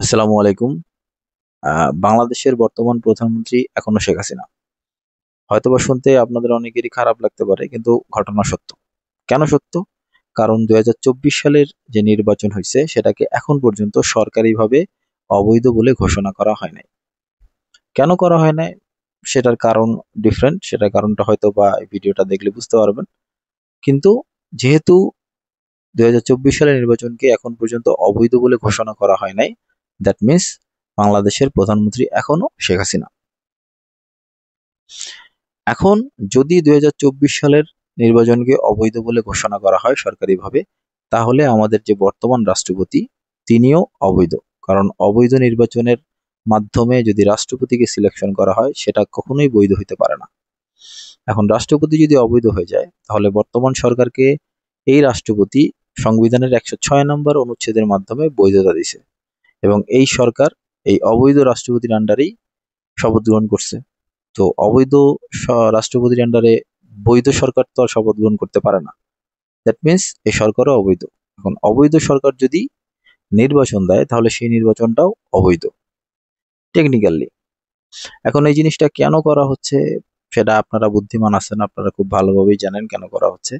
আসসালামু আলাইকুম। বাংলাদেশের বর্তমান প্রধানমন্ত্রী এখনো শেখ হাসিনা। হয়তোবা শুনতে আপনাদের অনেকেরই খারাপ লাগতে পারে, কিন্তু ঘটনা সত্য। কেন সত্য? কারণ ২০২৪ সালের যে নির্বাচন হইছে সেটাকে এখন পর্যন্ত সরকারিভাবে অবৈধ বলে ঘোষণা করা হয় নাই। কেন করা হয় নাই? সেটার কারণ ডিফারেন্ট। সেটার কারণটা হয়তোবা এই ভিডিওটা দেখলে বুঝতে পারবেন। কিন্তু যেহেতু ২০২৪ সালের নির্বাচনকে এখন পর্যন্ত অবৈধ বলে ঘোষণা করা হয় নাই, দ্যাট মিনস বাংলাদেশের প্রধানমন্ত্রী এখনো শেখ হাসিনা। এখন যদি ২০২৪ সালের নির্বাচনকে অবৈধ বলে ঘোষণা করা হয় সরকারিভাবে, তাহলে আমাদের যে বর্তমান রাষ্ট্রপতি তিনিও অবৈধ। কারণ অবৈধ নির্বাচনের মাধ্যমে যদি রাষ্ট্রপতিকে সিলেকশন করা হয়, সেটা কখনোই বৈধ হইতে পারে না। এখন রাষ্ট্রপতি যদি অবৈধ হয়ে যায়, তাহলে বর্তমান সরকারকে এই রাষ্ট্রপতি সংবিধানের ১০৬ নম্বর অনুচ্ছেদের মাধ্যমে বৈধতা দিছে, এবং এই সরকার এই অবৈধ রাষ্ট্রপতির আন্ডারেই শপথ গ্রহণ করছে। তো অবৈধ রাষ্ট্রপতির আন্ডারে বৈধ সরকার তো আর শপথ গ্রহণ করতে পারে না। দ্যাট মিনস এই সরকারও অবৈধ। এখন অবৈধ সরকার যদি নির্বাচন দেয়, তাহলে সেই নির্বাচনটাও অবৈধ টেকনিক্যালি। এখন এই জিনিসটা কেন করা হচ্ছে, সেটা আপনারা বুদ্ধিমান আছেন, আপনারা খুব ভালোভাবেই জানেন কেন করা হচ্ছে।